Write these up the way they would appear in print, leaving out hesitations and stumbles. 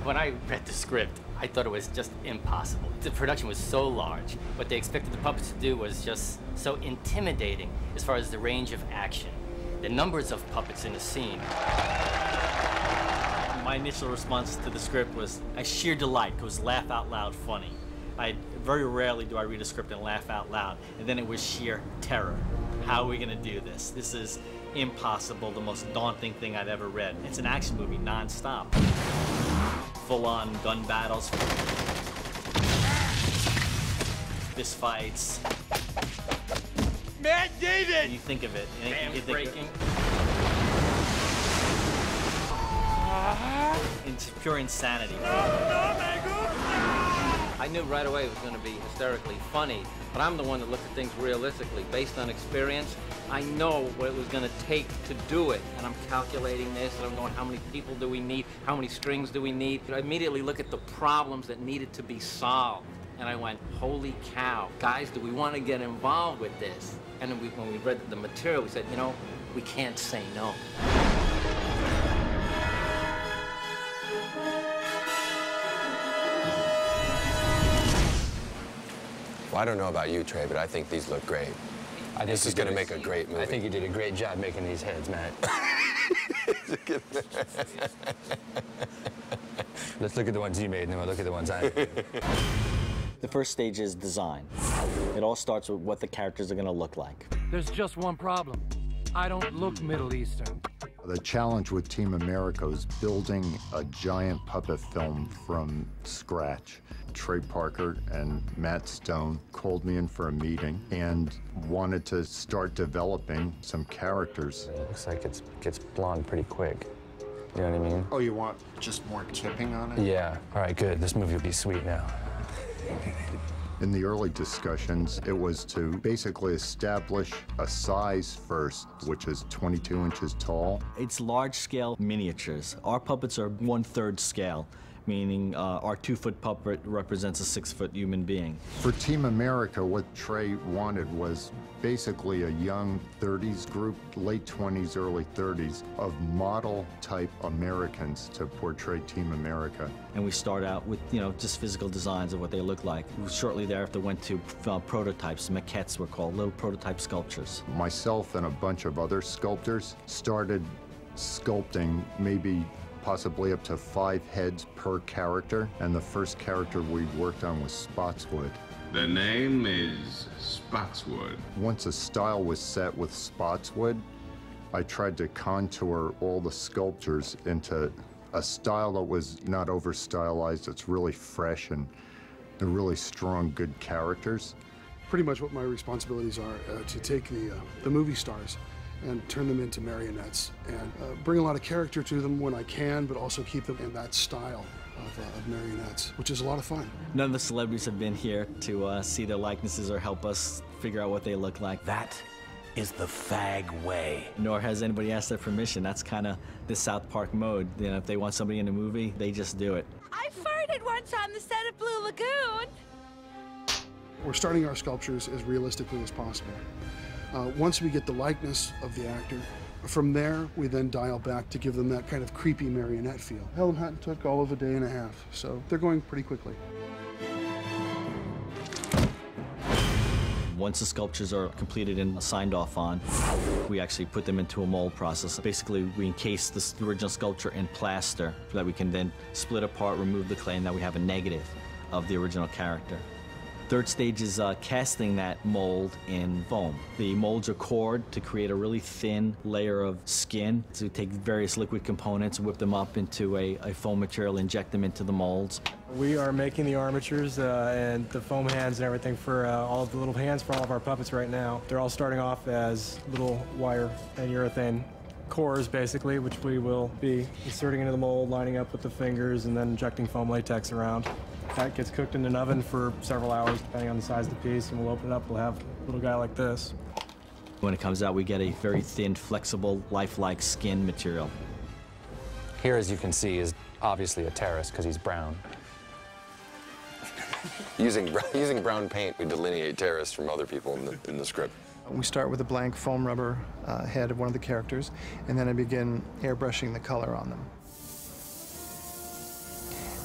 When I read the script, I thought it was just impossible. The production was so large. What they expected the puppets to do was just so intimidating as far as the range of action. The numbers of puppets in the scene. My initial response to the script was a sheer delight. It was laugh out loud funny. Very rarely do I read a script and laugh out loud, and then it was sheer terror. How are we gonna do this? This is impossible, the most daunting thing I've ever read. It's an action movie non-stop. Full-on gun battles, fist fights. Matt David! You think of it, and you breaking. It's pure insanity. I knew right away it was going to be hysterically funny, but I'm the one that looked at things realistically, based on experience. I know what it was going to take to do it, and I'm calculating this, and I'm going, how many people do we need? How many strings do we need? I immediately look at the problems that needed to be solved, and I went, holy cow, guys, do we want to get involved with this? And then when we read the material, we said, you know, we can't say no. Well, I don't know about you, Trey, but I think these look great. This is going to make a great movie. I think you did a great job making these heads, Matt. Let's look at the ones you made, and then we'll look at the ones I made. The first stage is design. It all starts with what the characters are going to look like. There's just one problem. I don't look Middle Eastern. The challenge with Team America is building a giant puppet film from scratch. Trey Parker and Matt Stone called me in for a meeting and wanted to start developing some characters. It looks like it gets blonde pretty quick. You know what I mean? Oh, you want just more tipping on it? Yeah. All right, good. This movie will be sweet now. In the early discussions, it was to basically establish a size first, which is 22 inches tall. It's large-scale miniatures. Our puppets are 1/3 scale, meaning our 2-foot puppet represents a 6-foot human being. For Team America, what Trey wanted was basically a young 30s group, late 20s, early 30s, of model-type Americans to portray Team America. And we start out with, just physical designs of what they look like. Shortly thereafter went to prototypes, maquettes were called, little prototype sculptures. Myself and a bunch of other sculptors started sculpting maybe possibly up to 5 heads per character, and the first character we worked on was Spotswood. The name is Spotswood. Once a style was set with Spotswood, I tried to contour all the sculptures into a style that was not over-stylized. It's really fresh and they're really strong, good characters. Pretty much what my responsibilities are to take the movie stars and turn them into marionettes and bring a lot of character to them when I can, but also keep them in that style of marionettes, which is a lot of fun. None of the celebrities have been here to see their likenesses or help us figure out what they look like. That is the fag way. Nor has anybody asked their permission. That's kind of the South Park mode. If they want somebody in a movie, they just do it. I farted once on the set of Blue Lagoon. We're starting our sculptures as realistically as possible. Once we get the likeness of the actor, from there, we then dial back to give them that kind of creepy marionette feel. Helen Hunt took all of a day and a half, so they're going pretty quickly. Once the sculptures are completed and signed off on, we actually put them into a mold process. Basically, we encase the original sculpture in plaster so that we can then split apart, remove the clay, and now we have a negative of the original character. Third stage is casting that mold in foam. The molds are cored to create a really thin layer of skin. So we take various liquid components, whip them up into a foam material, inject them into the molds. We are making the armatures and the foam hands and everything for all of the little hands for all of our puppets right now. They're all starting off as little wire and urethane cores, basically, which we will be inserting into the mold, lining up with the fingers, and then injecting foam latex around. That gets cooked in an oven for several hours, depending on the size of the piece, and we'll open it up. We'll have a little guy like this. When it comes out, we get a very thin, flexible, lifelike skin material. Here, as you can see, is obviously a terrorist because he's brown. Using brown paint, we delineate terrorists from other people in the script. We start with a blank foam rubber head of one of the characters, and then I begin airbrushing the color on them.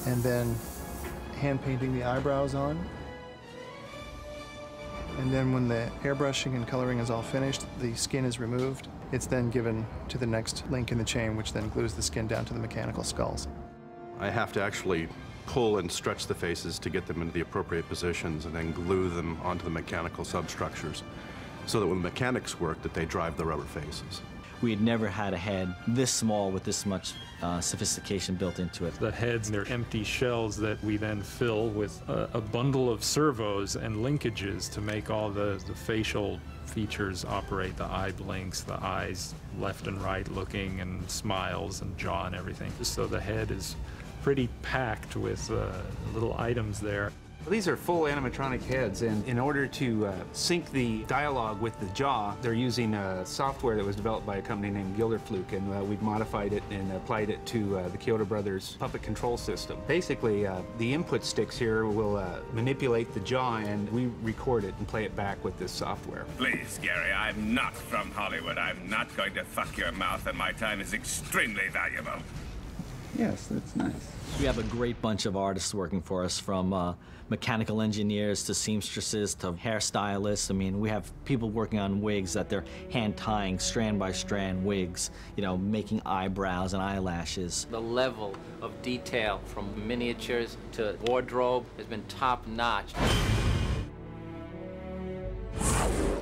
and then hand painting the eyebrows on. And then when the airbrushing and coloring is all finished, the skin is removed. It's then given to the next link in the chain, which then glues the skin down to the mechanical skulls. I have to actually pull and stretch the faces to get them into the appropriate positions and then glue them onto the mechanical substructures so that when the mechanics work, that they drive the rubber faces. We had never had a head this small with this much sophistication built into it. The heads, they're empty shells that we then fill with a bundle of servos and linkages to make all the facial features operate, the eye blinks, the eyes left and right looking, and smiles and jaw and everything. So the head is pretty packed with little items there. These are full animatronic heads, and in order to sync the dialogue with the jaw, they're using software that was developed by a company named Gilderfluke, and we've modified it and applied it to the Chiodo brothers' puppet control system. Basically, the input sticks here will manipulate the jaw, and we record it and play it back with this software. Please, Gary, I'm not from Hollywood. I'm not going to fuck your mouth, and my time is extremely valuable. Yes, that's nice. We have a great bunch of artists working for us, from mechanical engineers to seamstresses to hairstylists. I mean, we have people working on wigs that they're hand tying strand by strand wigs, you know, making eyebrows and eyelashes. The level of detail from miniatures to wardrobe has been top notch.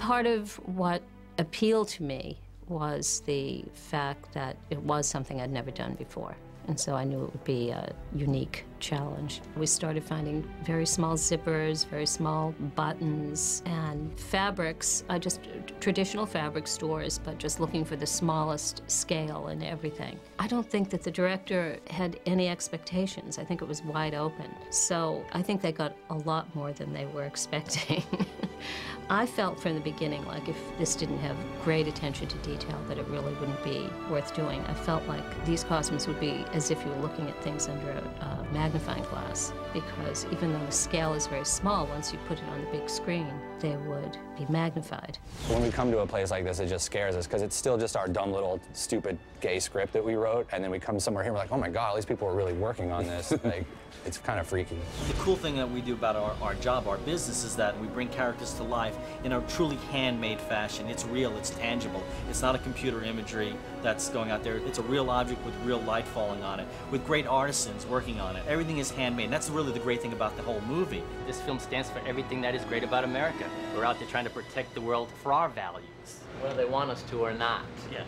Part of what appealed to me was the fact that it was something I'd never done before. And so I knew it would be a unique challenge. We started finding very small zippers, very small buttons, and fabrics, traditional fabric stores, but just looking for the smallest scale and everything. I don't think that the director had any expectations. I think it was wide open. So I think they got a lot more than they were expecting. I felt from the beginning like if this didn't have great attention to detail, that it really wouldn't be worth doing. I felt like these costumes would be as if you were looking at things under a magnifying glass, because even though the scale is very small, once you put it on the big screen, they would be magnified. When we come to a place like this, it just scares us, because it's still just our dumb little stupid gay script that we wrote, and then we come somewhere here and we're like, oh my God, all these people are really working on this. Like, it's kind of freaky. The cool thing that we do about our job, our business, is that we bring characters to life in a truly handmade fashion. It's real, it's tangible. It's not a computer imagery that's going out there. It's a real object with real light falling on it, with great artisans working on it. Everything is handmade, and that's really the great thing about the whole movie. This film stands for everything that is great about America. We're out there trying to protect the world for our values. Whether they want us to or not. Yeah.